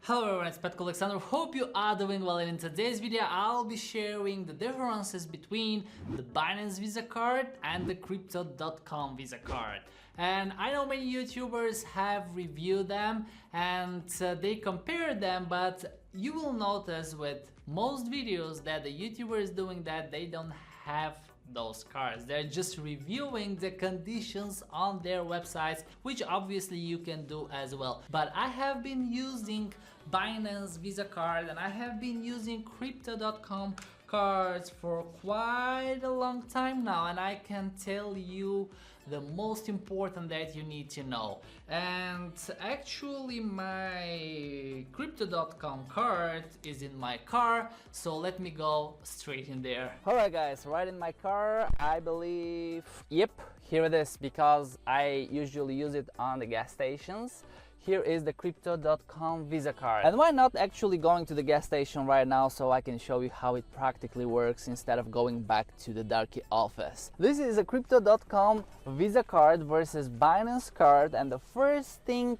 Hello everyone, it's Alexander. Hope you are doing well, and in today's video I'll be sharing the differences between the Binance Visa Card and the Crypto.com Visa Card. And I know many YouTubers have reviewed them and they compare them, but you will notice with most videos that the YouTuber is doing that they don't have those cards. They're just reviewing the conditions on their websites, which obviously you can do as well. But I have been using Binance Visa Card and I have been using Crypto.com cards for quite a long time now, and I can tell you the most important that you need to know. And actually my Crypto.com card is in my car, so let me go straight in there. Alright guys, right in my car, I believe, yep, here it is, because I usually use it on the gas stations. Here is the Crypto.com Visa Card. And why not actually going to the gas station right now so I can show you how it practically works instead of going back to the darky office. This is a Crypto.com Visa Card versus Binance card, and the first thing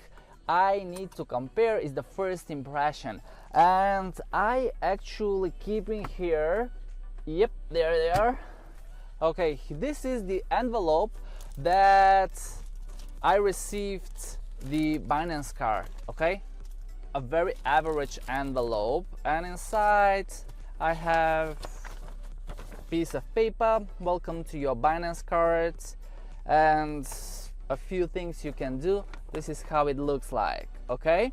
I need to compare is the first impression. And I actually keeping here, yep, there they are. Okay, this is the envelope that I received the Binance card, okay? A very average envelope, and inside I have a piece of paper, welcome to your Binance card, and a few things you can do. This is how it looks like, okay?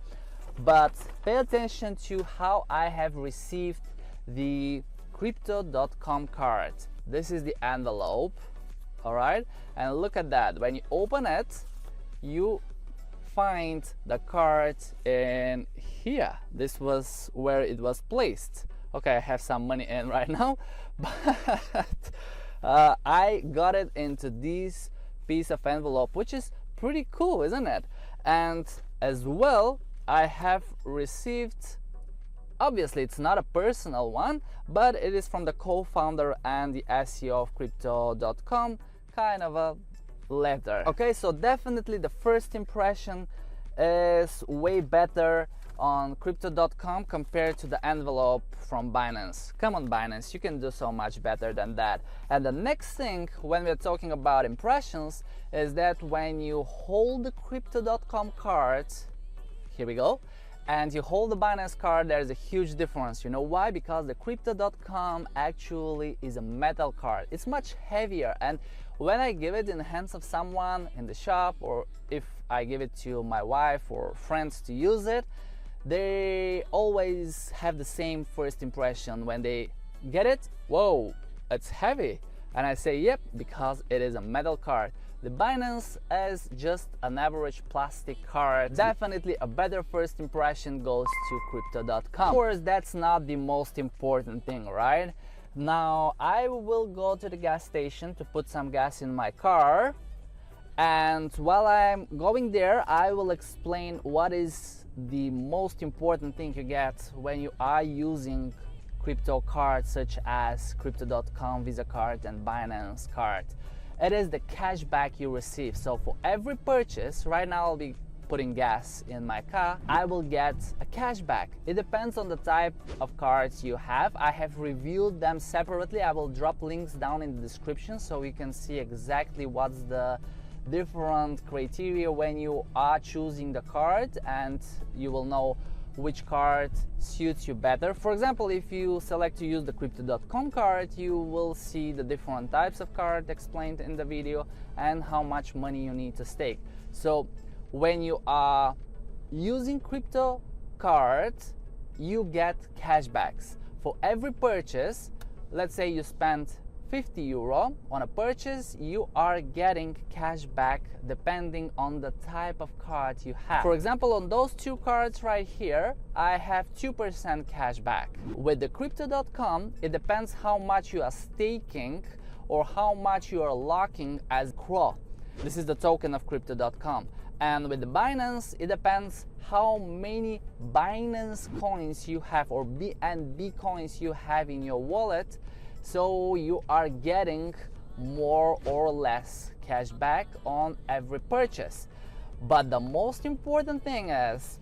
But pay attention to how I have received the Crypto.com card. This is the envelope, all right? And look at that. When you open it, you find the card in here. This was where it was placed. Okay, I have some money in right now, but I got it into this piece of envelope, which is pretty cool, isn't it? And as well, I have received, obviously it's not a personal one, but it is from the co-founder and the SEO of Crypto.com, kind of a letter. Okay, so definitely the first impression is way better on Crypto.com compared to the envelope from Binance. Come on Binance, you can do so much better than that. And the next thing when we're talking about impressions is that when you hold the Crypto.com card, here we go, and you hold the Binance card, there's a huge difference. You know why? Because the Crypto.com actually is a metal card. It's much heavier, and when I give it in the hands of someone in the shop, or if I give it to my wife or friends to use it, they always have the same first impression. When they get it, whoa, it's heavy. And I say, yep, because it is a metal card. The Binance is just an average plastic card. Definitely a better first impression goes to Crypto.com. Of course, that's not the most important thing, right? Now, I will go to the gas station to put some gas in my car. And while I'm going there, I will explain what is the most important thing you get when you are using crypto cards such as Crypto.com Visa Card and Binance card. It is the cashback you receive. So for every purchase, right now I'll be putting gas in my car, I will get a cashback. It depends on the type of cards you have. I have reviewed them separately. I will drop links down in the description so you can see exactly what's the different criteria when you are choosing the card, and you will know which card suits you better. For example, if you select to use the Crypto.com card, you will see the different types of card explained in the video and how much money you need to stake. So when you are using crypto cards, you get cashbacks. For every purchase, let's say you spent 50 euro on a purchase, you are getting cash back depending on the type of card you have. For example, on those two cards right here, I have 2% cash back. With the Crypto.com, it depends how much you are staking or how much you are locking as CRO. This is the token of Crypto.com. And with the Binance, it depends how many Binance coins you have, or BNB coins you have in your wallet. So you are getting more or less cash back on every purchase. But the most important thing is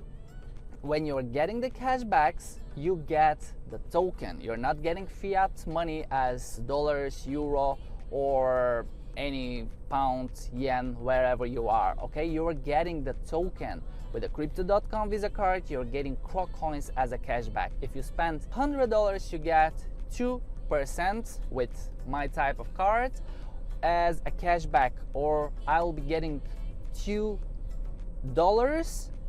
when you're getting the cashbacks, you get the token. You're not getting fiat money as dollars, euro, or any pound, yen, wherever you are, okay? You're getting the token. With the Crypto.com Visa Card, you're getting Croc coins as a cashback. If you spend $100, you get 2% with my type of card as a cashback, or I'll be getting $2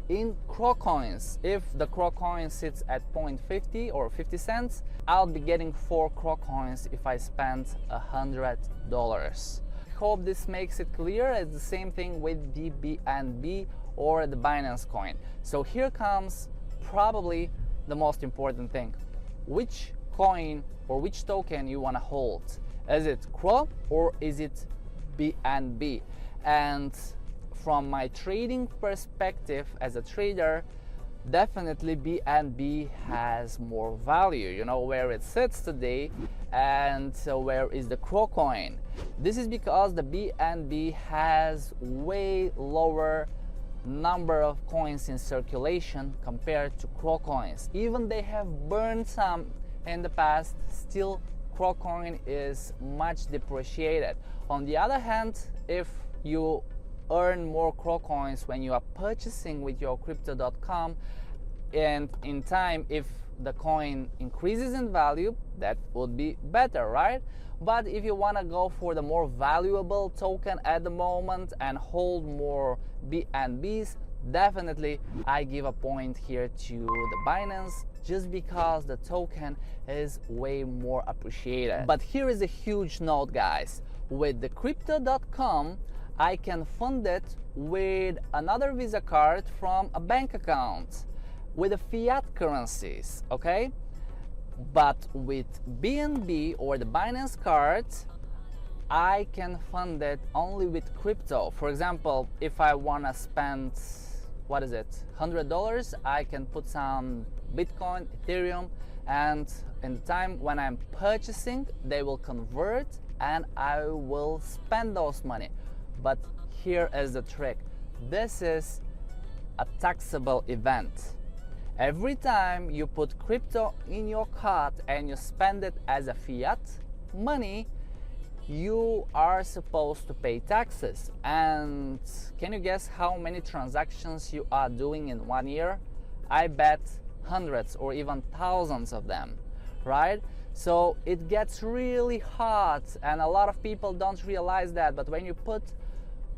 in Croc coins. If the Croc coin sits at 0.50 or 50 cents, I'll be getting 4 Croc coins if I spend $100. Hope this makes it clear. It's the same thing with the BNB or the Binance coin. So here comes probably the most important thing. Which coin or which token you want to hold? Is it Croc or is it BNB? And from my trading perspective as a trader, definitely BNB has more value. You know where it sits today, and where is the Croc coin? This is because the BNB has way lower number of coins in circulation compared to Croc coins. Even they have burned some in the past, still Croc coin is much depreciated. On the other hand, if you earn more Croc coins when you are purchasing with your Crypto.com, and in time, if the coin increases in value, that would be better, right? But if you want to go for the more valuable token at the moment and hold more BNBs, definitely I give a point here to the Binance, just because the token is way more appreciated. But here is a huge note, guys. With the Crypto.com, I can fund it with another Visa card from a bank account with the fiat currencies, okay? But with BNB or the Binance card, I can fund it only with crypto. For example, if I wanna spend, what is it, $100, I can put some Bitcoin, Ethereum, and in the time when I'm purchasing, they will convert and I will spend those money. But here is the trick. This is a taxable event. Every time you put crypto in your card and you spend it as a fiat money, you are supposed to pay taxes. And can you guess how many transactions you are doing in 1 year? I bet hundreds or even thousands of them, right? So it gets really hard, and a lot of people don't realize that, but when you put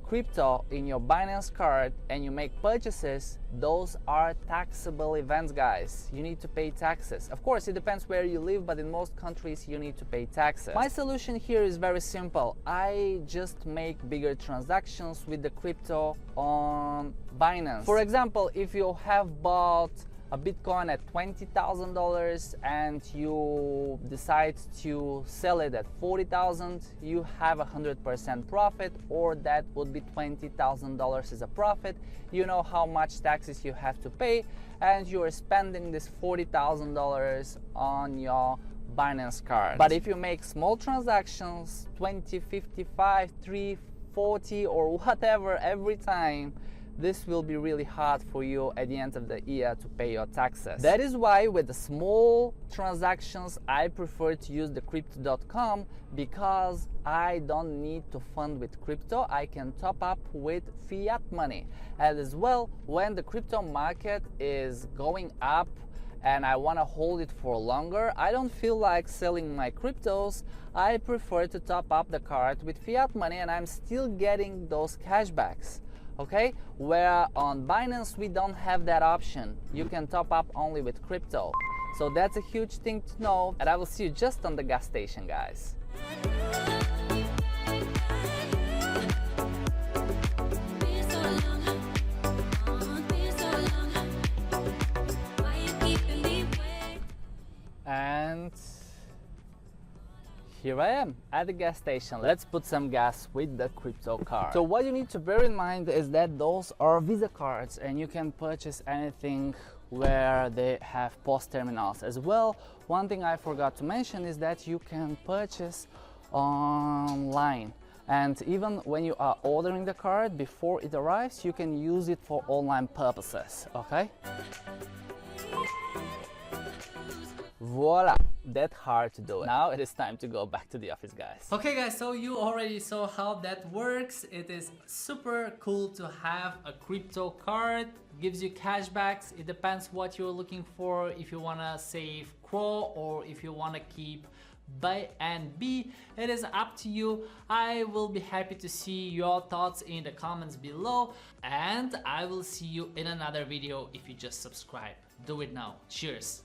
crypto in your Binance card and you make purchases, those are taxable events, guys. You need to pay taxes. Of course, it depends where you live, but in most countries you need to pay taxes. My solution here is very simple. I just make bigger transactions with the crypto on Binance. For example, if you have bought a Bitcoin at $20,000 and you decide to sell it at $40,000, you have 100% profit, or that would be $20,000 as a profit. You know how much taxes you have to pay, and you are spending this $40,000 on your Binance card. But if you make small transactions, 20, 55, 3, 40 or whatever every time, this will be really hard for you at the end of the year to pay your taxes. That is why with the small transactions, I prefer to use the Crypto.com, because I don't need to fund with crypto. I can top up with fiat money. And as well, when the crypto market is going up and I want to hold it for longer, I don't feel like selling my cryptos. I prefer to top up the card with fiat money, and I'm still getting those cashbacks. Okay, where on Binance we don't have that option. You can top up only with crypto. So that's a huge thing to know, and I will see you just on the gas station, guys. And here I am at the gas station. Let's put some gas with the crypto card. So what you need to bear in mind is that those are Visa cards, and you can purchase anything where they have POS terminals as well. One thing I forgot to mention is that you can purchase online, and even when you are ordering the card before it arrives, you can use it for online purposes, okay? Voila, that hard to do it. Now it is time to go back to the office, guys. Okay guys, so you already saw how that works. It is super cool to have a crypto card. Gives you cashbacks. It depends what you're looking for. If you wanna save Crow or if you wanna keep BNB, it is up to you. I will be happy to see your thoughts in the comments below, and I will see you in another video if you just subscribe. Do it now. Cheers.